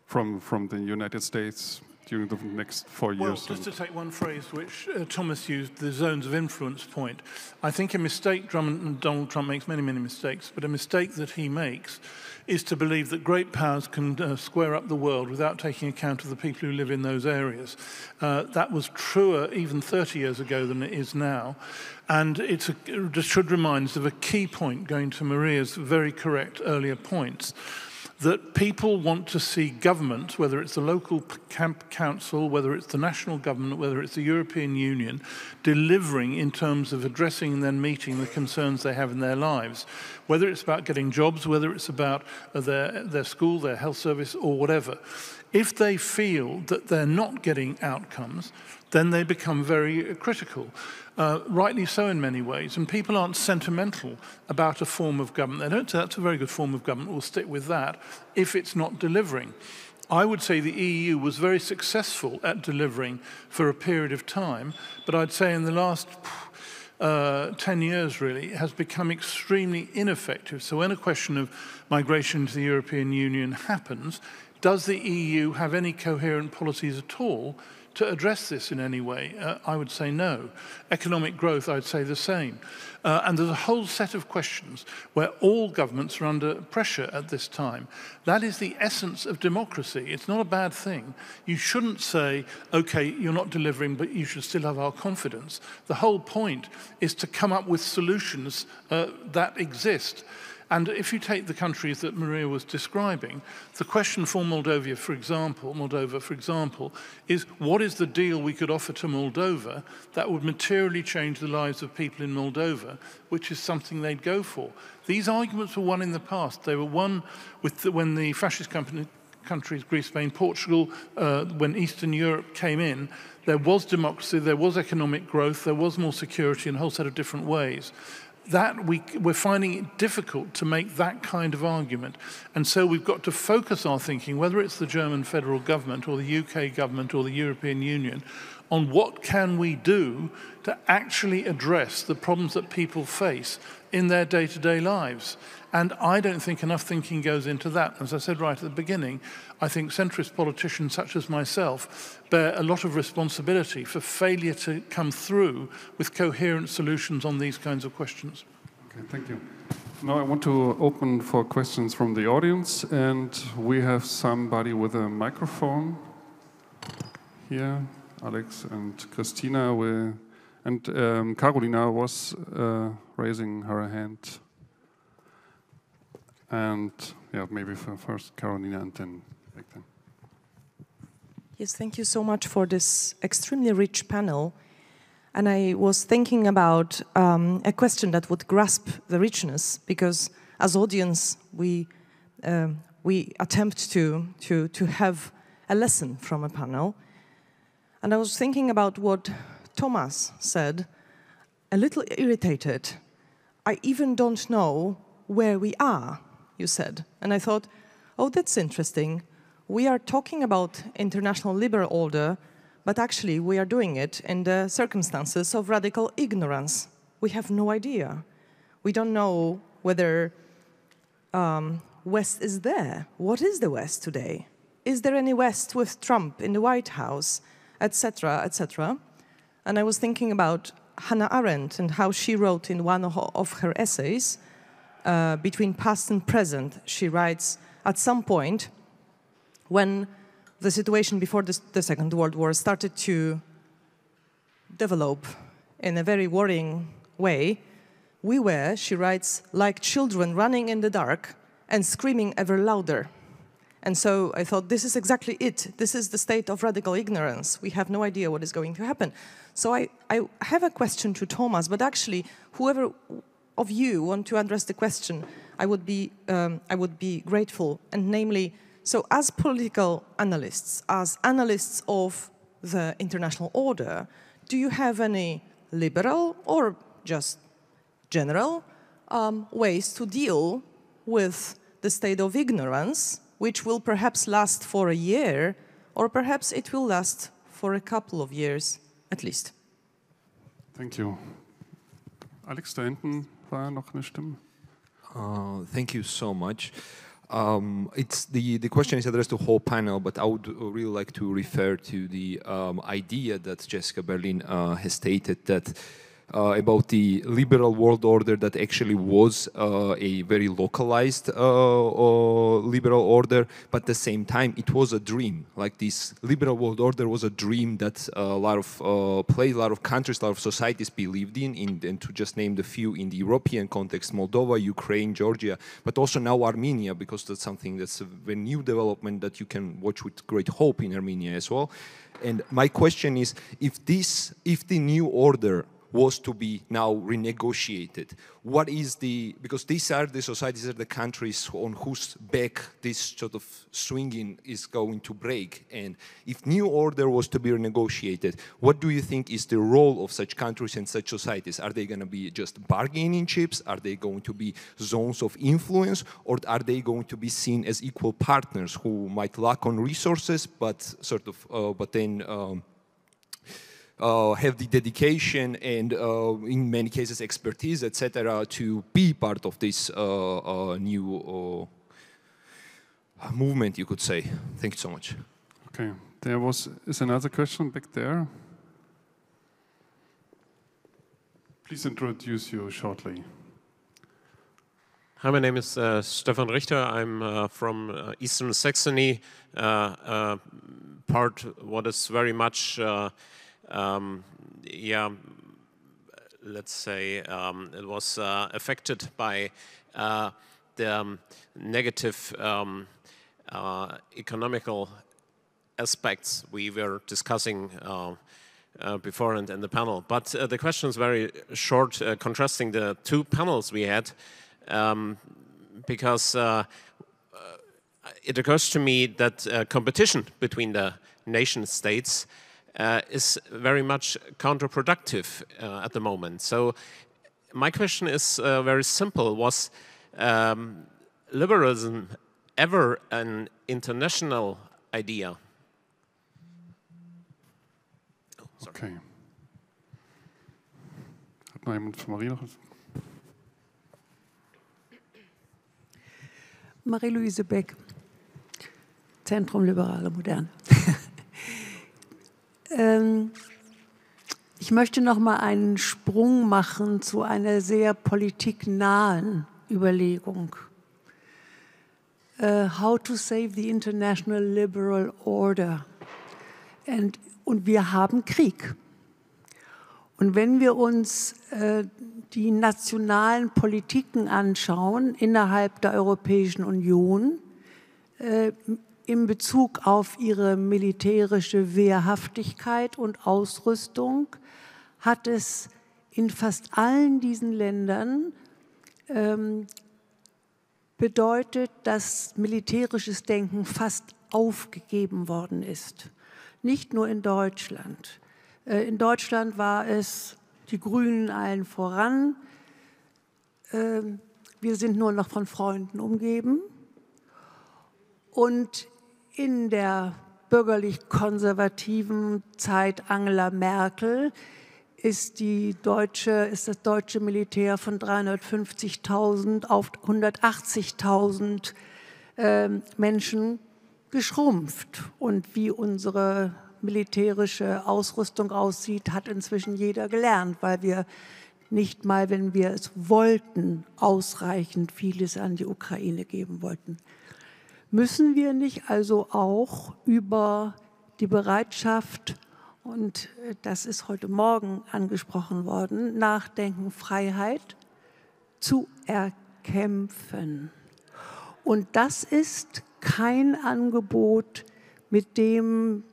from the United States during the next 4 years? Well, just to take one phrase which Thomas used, the zones of influence point. I think a mistake, Donald Trump makes many, many mistakes, but a mistake that he makes is to believe that great powers can square up the world without taking account of the people who live in those areas. That was truer even 30 years ago than it is now. And it should remind us of a key point, going to Marija's very correct earlier points, that people want to see government, whether it's the local council, whether it's the national government, whether it's the European Union, delivering in terms of addressing and then meeting the concerns they have in their lives, whether it's about getting jobs, whether it's about their school, their health service, or whatever. If they feel that they're not getting outcomes, then they become very critical. Rightly so in many ways, and people aren't sentimental about a form of government. They don't say that's a very good form of government, we'll stick with that, if it's not delivering. I would say the EU was very successful at delivering for a period of time, but I'd say in the last 10 years, really, it has become extremely ineffective. So when a question of migration to the European Union happens, does the EU have any coherent policies at all to address this in any way? I would say no. Economic growth, I'd say the same. And there's a whole set of questions where all governments are under pressure at this time. That is the essence of democracy. It's not a bad thing. You shouldn't say, okay, you're not delivering, but you should still have our confidence. The whole point is to come up with solutions that exist. And if you take the countries that Marija was describing, the question for Moldova, for example, is what is the deal we could offer to Moldova that would materially change the lives of people in Moldova, which is something they'd go for. These arguments were won in the past. They were won when the fascist countries, Greece, Spain, Portugal, when Eastern Europe came in, there was democracy, there was economic growth, there was more security in a whole set of different ways. we're finding it difficult to make that kind of argument. And so we've got to focus our thinking, whether it's the German federal government or the UK government or the European Union, on what can we do to actually address the problems that people face in their day-to-day lives. And I don't think enough thinking goes into that. As I said right at the beginning, I think centrist politicians such as myself bear a lot of responsibility for failure to come through with coherent solutions on these kinds of questions. Okay, thank you. Now I want to open for questions from the audience, and we have somebody with a microphone here. Alex and Christina and Carolina was raising her hand. And yeah, maybe first Carolina and then Becker. Yes, thank you so much for this extremely rich panel. And I was thinking about a question that would grasp the richness, because as audience we attempt to have a lesson from a panel. And I was thinking about what Thomas said, a little irritated. I even don't know where we are, you said. And I thought, oh, that's interesting. We are talking about international liberal order, but actually we are doing it in the circumstances of radical ignorance. We have no idea. We don't know whether West is there. What is the West today? Is there any West with Trump in the White House? Etc., etc. And I was thinking about Hannah Arendt and how she wrote in one of her essays, Between Past and Present, she writes, at some point, when the situation before the Second World War started to develop in a very worrying way, we were, she writes, like children running in the dark and screaming ever louder. And so I thought, this is exactly it. This is the state of radical ignorance. We have no idea what is going to happen. So I have a question to Thomas, but actually, whoever of you want to address the question, I would be grateful. And namely, so as political analysts, as analysts of the international order, do you have any liberal or just general ways to deal with the state of ignorance, which will perhaps last for a year, or perhaps it will last for a couple of years at least? Thank you. Alex, da hinten war noch eine Stimme. Thank you so much. It's the question is addressed to the whole panel, but I would really like to refer to the idea that Jessica Berlin has stated, that about the liberal world order that actually was a very localized liberal order, but at the same time it was a dream. Like this liberal world order was a dream that a lot of countries, a lot of societies believed in, and to just name the few in the European context, Moldova, Ukraine, Georgia, but also now Armenia, because that's something that's a very new development that you can watch with great hope in Armenia as well. And my question is, if the new order was to be now renegotiated, what is because these are the societies, are the countries on whose back this sort of swinging is going to break. And if new order was to be renegotiated, what do you think is the role of such countries and such societies? Are they going to be just bargaining chips? Are they going to be zones of influence? Or are they going to be seen as equal partners who might lack on resources, but sort of, but then have the dedication and, in many cases, expertise, etc., to be part of this new movement, you could say. Thank you so much. Okay, there is another question back there. Please introduce you shortly. Hi, my name is Stefan Richter. I'm from Eastern Saxony, part what is very much let's say it was affected by the negative economical aspects we were discussing before and in the panel. But the question is very short, contrasting the two panels we had, because it occurs to me that competition between the nation states is very much counterproductive at the moment. So my question is very simple. Was liberalism ever an international idea? Oh, okay. Hat noch jemand von Marija noch was? Marie-Louise Beck, Zentrum Liberale Moderne. Ich möchte noch mal einen Sprung machen zu einer sehr politiknahen Überlegung. How to save the international liberal order. Und wir haben Krieg. Und wenn wir uns die nationalen Politiken anschauen innerhalb der Europäischen Union, in Bezug auf ihre militärische Wehrhaftigkeit und Ausrüstung, hat es in fast allen diesen Ländern bedeutet, dass militärisches Denken fast aufgegeben worden ist. Nicht nur in Deutschland. In Deutschland war es die Grünen allen voran. Wir sind nur noch von Freunden umgeben. Und in der bürgerlich-konservativen Zeit Angela Merkel ist das deutsche Militär von 350.000 auf 180.000 Menschen geschrumpft. Und wie unsere militärische Ausrüstung aussieht, hat inzwischen jeder gelernt, weil wir nicht mal, wenn wir es wollten, ausreichend vieles an die Ukraine geben wollten. Müssen wir nicht also auch über die Bereitschaft, und das ist heute Morgen angesprochen worden, nachdenken, Freiheit zu erkämpfen? Und das ist kein Angebot, mit dem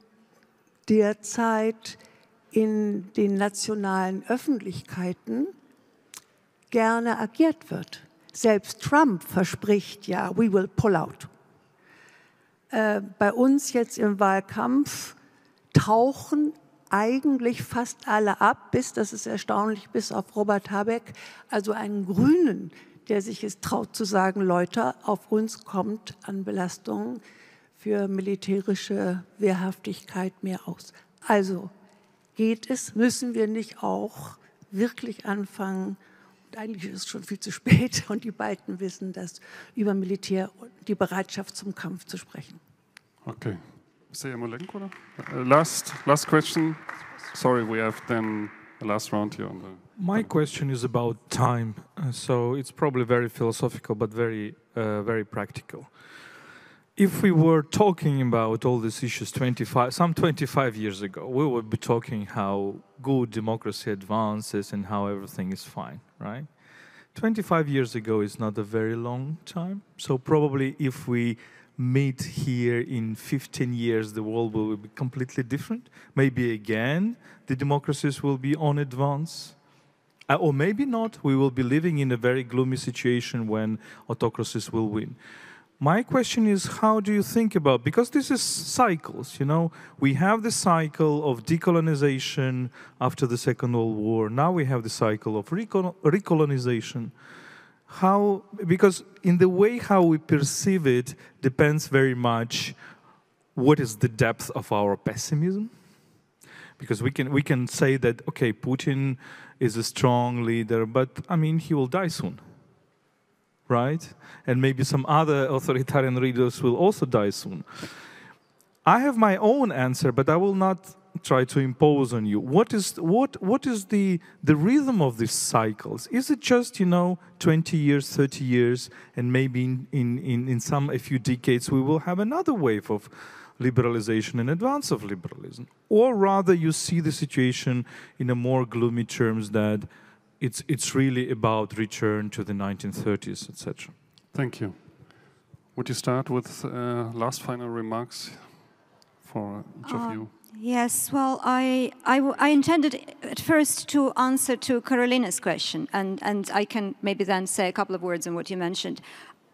derzeit in den nationalen Öffentlichkeiten gerne agiert wird. Selbst Trump verspricht ja, we will pull out. Bei uns jetzt im Wahlkampf tauchen eigentlich fast alle ab, das ist erstaunlich, bis auf Robert Habeck, also einen Grünen, der sich es traut zu sagen, Leute, auf uns kommt an Belastungen für militärische Wehrhaftigkeit mehr aus. Also müssen wir nicht auch wirklich anfangen, und eigentlich ist es schon viel zu spät und die beiden wissen das, über Militär und die Bereitschaft zum Kampf zu sprechen. Okay. Last question. Sorry, we have then the last round here. My question is about time. So it's probably very philosophical, but very practical. If we were talking about all these issues 25 years ago, we would be talking how good democracy advances and how everything is fine, right? 25 years ago is not a very long time. So probably if we meet here in 15 years, the world will be completely different. Maybe again, the democracies will be on advance. Or maybe not. We will be living in a very gloomy situation when autocracies will win. My question is, how do you think about, because this is cycles, you know, we have the cycle of decolonization after the Second World War. Now we have the cycle of recolonization. How, because in the way how we perceive it depends very much what is the depth of our pessimism. Because we can say that, okay, Putin is a strong leader, but I mean, he will die soon. Right? And maybe some other authoritarian leaders will also die soon. I have my own answer, but I will not try to impose on you. What is the rhythm of these cycles? Is it just, 20 years, 30 years, and maybe in a few decades we will have another wave of liberalization in advance of liberalism? Or rather you see the situation in a more gloomy terms that it's really about return to the 1930s, etc. Thank you. Would you start with last final remarks for each of you? Yes, well, I intended at first to answer to Carolina's question, and I can maybe then say a couple of words on what you mentioned.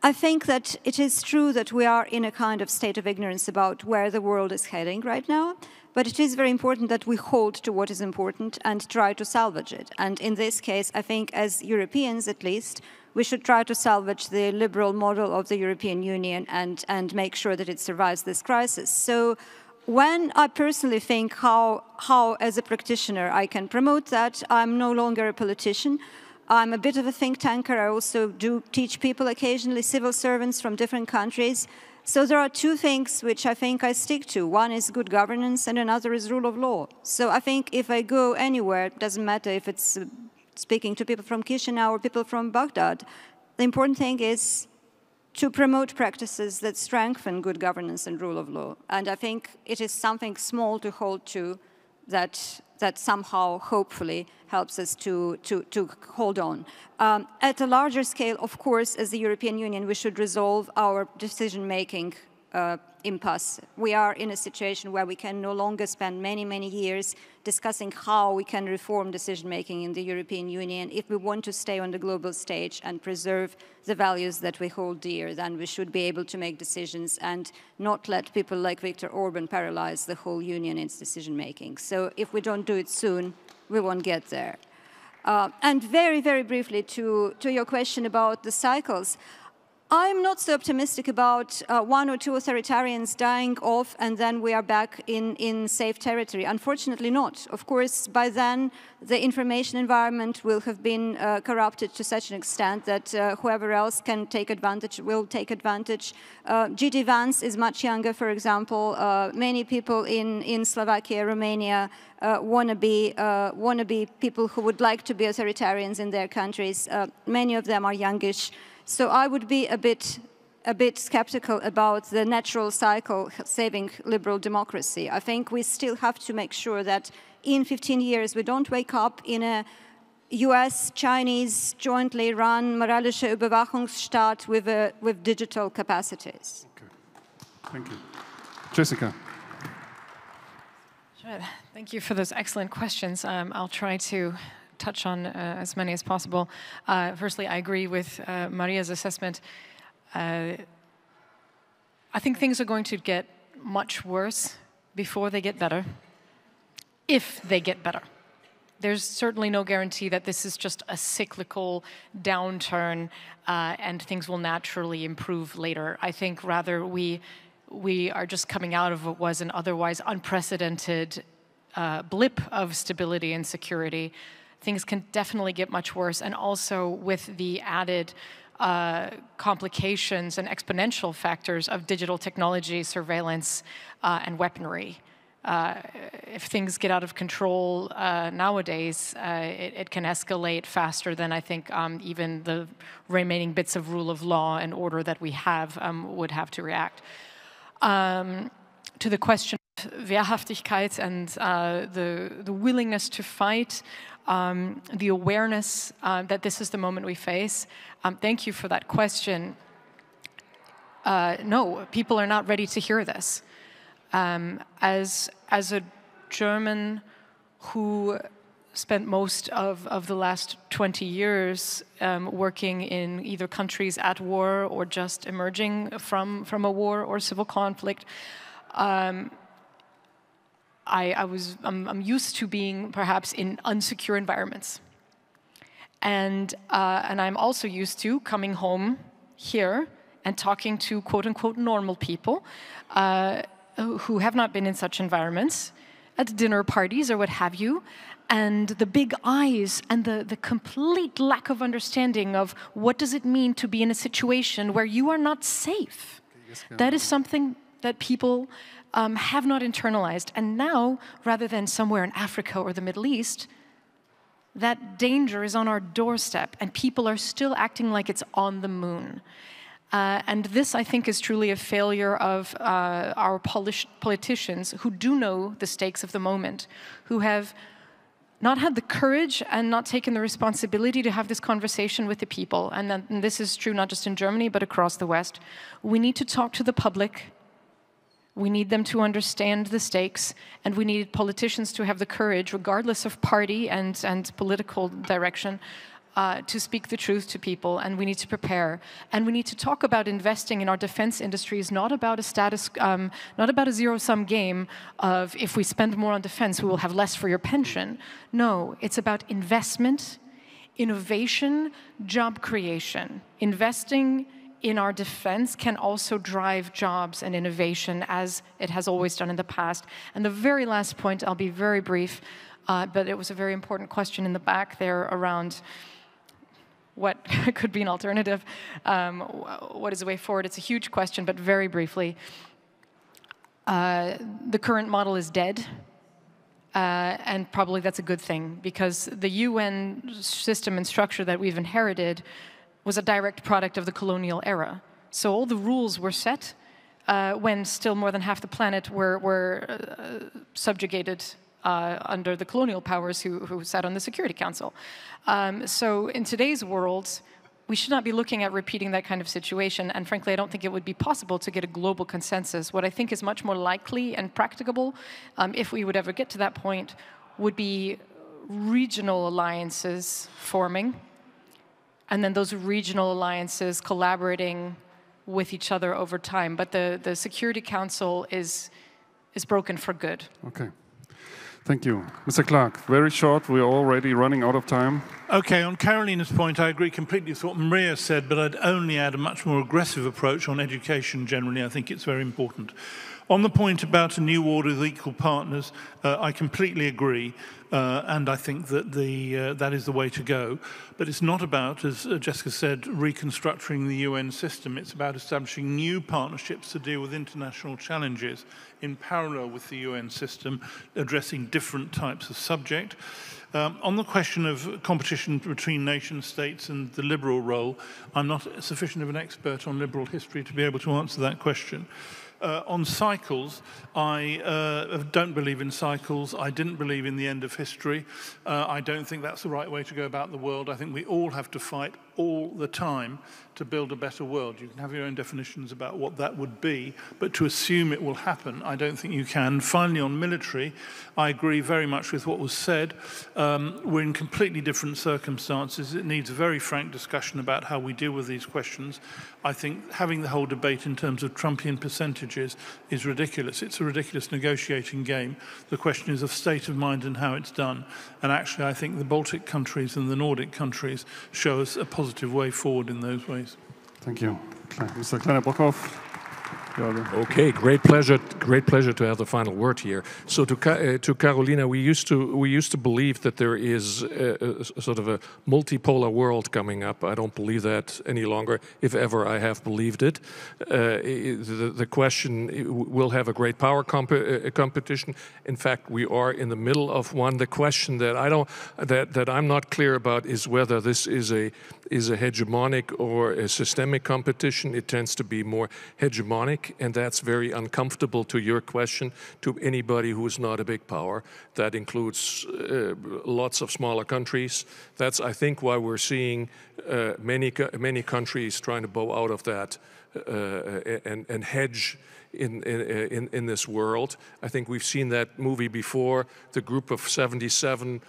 I think that it is true that we are in a kind of state of ignorance about where the world is heading right now, But it is very important that we hold to what is important and try to salvage it. And in this case, I think as Europeans at least, we should try to salvage the liberal model of the European Union and make sure that it survives this crisis. So when I personally think how as a practitioner I can promote that, I'm no longer a politician. I'm a bit of a think tanker. I also do teach people occasionally, civil servants from different countries. So there are two things which I think I stick to. One is good governance and another is rule of law. So I think if I go anywhere, it doesn't matter if it's speaking to people from Chisinau or people from Baghdad, the important thing is to promote practices that strengthen good governance and rule of law. And I think it is something small to hold to that somehow, hopefully, helps us to hold on. At a larger scale, of course, as the European Union, we should resolve our decision-making impasse. We are in a situation where we can no longer spend many, many years discussing how we can reform decision-making in the European Union. If we want to stay on the global stage and preserve the values that we hold dear, then we should be able to make decisions and not let people like Viktor Orban paralyze the whole union in its decision-making. So if we don't do it soon, we won't get there. And very, very briefly to your question about the cycles, I'm not so optimistic about one or two authoritarians dying off and then we are back in safe territory. Unfortunately not. Of course, by then, the information environment will have been corrupted to such an extent that whoever else can take advantage will take advantage. G.D. Vance is much younger, for example. Many people in Slovakia, Romania, want to be people who would like to be authoritarians in their countries. Many of them are youngish. So I would be a bit skeptical about the natural cycle saving liberal democracy. I think we still have to make sure that in 15 years we don't wake up in a US-Chinese jointly run moralische Überwachungsstaat with digital capacities. Okay. Thank you. Jessica. Sure. Thank you for those excellent questions. I'll try to touch on as many as possible. Firstly, I agree with Marija's assessment. I think things are going to get much worse before they get better, if they get better. There's certainly no guarantee that this is just a cyclical downturn and things will naturally improve later. I think rather we are just coming out of what was an otherwise unprecedented blip of stability and security. Things can definitely get much worse, and also with the added complications and exponential factors of digital technology, surveillance, and weaponry. If things get out of control nowadays, it can escalate faster than I think even the remaining bits of rule of law and order that we have would have to react. To the question of Wehrhaftigkeit and the willingness to fight, the awareness that this is the moment we face. Thank you for that question. No, people are not ready to hear this. As a German who spent most of the last 20 years working in either countries at war or just emerging from a war or civil conflict, I'm used to being perhaps in unsecure environments, and I'm also used to coming home here and talking to quote-unquote normal people who have not been in such environments, at dinner parties or what have you, and the big eyes and the complete lack of understanding of what does it mean to be in a situation where you are not safe. That is something that people have not internalized. And now, rather than somewhere in Africa or the Middle East, that danger is on our doorstep, and people are still acting like it's on the moon. And this, I think, is truly a failure of our politicians who do know the stakes of the moment, who have not had the courage and not taken the responsibility to have this conversation with the people. And this is true not just in Germany, but across the West. We need to talk to the public. We need them to understand the stakes, and we need politicians to have the courage, regardless of party and political direction, to speak the truth to people, and we need to prepare. And we need to talk about investing in our defense industries, not about a zero-sum game of if we spend more on defense, we will have less for your pension. No, it's about investment, innovation, job creation. Investing in our defense can also drive jobs and innovation, as it has always done in the past. And the very last point, I'll be very brief, but it was a very important question in the back there around what could be an alternative, what is the way forward? It's a huge question, but very briefly. The current model is dead, and probably that's a good thing, because the UN system and structure that we've inherited was a direct product of the colonial era. So all the rules were set when still more than half the planet were subjugated under the colonial powers who sat on the Security Council. So in today's world, we should not be looking at repeating that kind of situation, and frankly, I don't think it would be possible to get a global consensus. What I think is much more likely and practicable, if we would ever get to that point, would be regional alliances forming, and then those regional alliances collaborating with each other over time. But the Security Council is broken for good. Okay. Thank you. Mr. Clarke, very short. We're already running out of time. Okay, on Carolina's point, I agree completely with what Marija said, but I'd only add a much more aggressive approach on education generally. I think it's very important. On the point about a new order with equal partners, I completely agree, and I think that that is the way to go. But it's not about, as Jessica said, reconstructing the UN system. It's about establishing new partnerships to deal with international challenges in parallel with the UN system, addressing different types of subject. On the question of competition between nation states and the liberal role, I'm not sufficient of an expert on liberal history to be able to answer that question. On cycles, I don't believe in cycles. I didn't believe in the end of history. I don't think that's the right way to go about the world. I think we all have to fight all the time to build a better world. You can have your own definitions about what that would be, but to assume it will happen, I don't think you can. Finally, on military, I agree very much with what was said. We're in completely different circumstances. It needs a very frank discussion about how we deal with these questions. I think having the whole debate in terms of Trumpian percentages is ridiculous. It's a ridiculous negotiating game. The question is of state of mind and how it's done. And actually, I think the Baltic countries and the Nordic countries show us a positive way forward in those ways. Thank you. Mr. Kleine-Brockhoff. Okay, great pleasure to have the final word here. So to Carolina, we used to believe that there is a sort of a multipolar world coming up. I don't believe that any longer. If ever I have believed it, the question will have a great power competition. In fact, we are in the middle of one. The question that I'm not clear about is whether this is a hegemonic or a systemic competition. It tends to be more hegemonic, and that's very uncomfortable to your question, to anybody who is not a big power. That includes lots of smaller countries. That's, I think, why we're seeing many countries trying to bow out of that and hedge in this world. I think we've seen that movie before. The Group of 77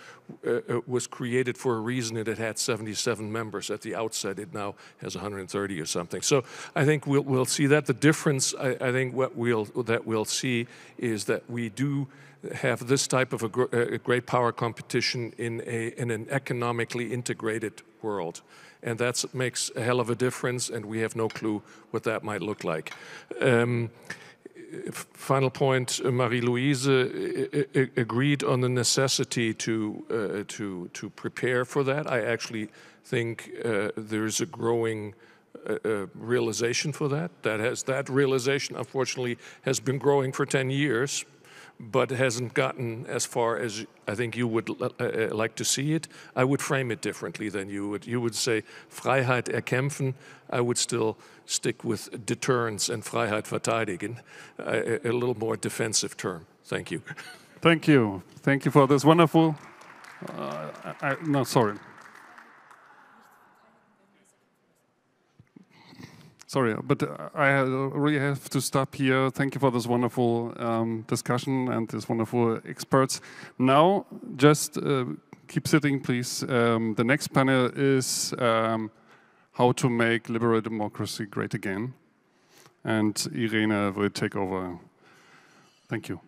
was created for a reason. It had 77 members at the outset. It now has 130 or something. So I think we'll see that. The difference, I think, what we'll see is that we do have this type of a great power competition in an economically integrated world. And that makes a hell of a difference, and we have no clue what that might look like. Final point, Marie-Louise agreed on the necessity to prepare for that. I actually think there's a growing realization for that. That realization, unfortunately, has been growing for 10 years, but hasn't gotten as far as I think you would like to see it. I would frame it differently than you would. You would say Freiheit erkämpfen. I would still stick with deterrence and Freiheit verteidigen, a little more defensive term. Thank you. Thank you. Thank you for this wonderful... no, sorry. Sorry, but I really have to stop here. Thank you for this wonderful discussion and these wonderful experts. Now, just keep sitting, please. The next panel is how to make liberal democracy great again. And Irene will take over. Thank you.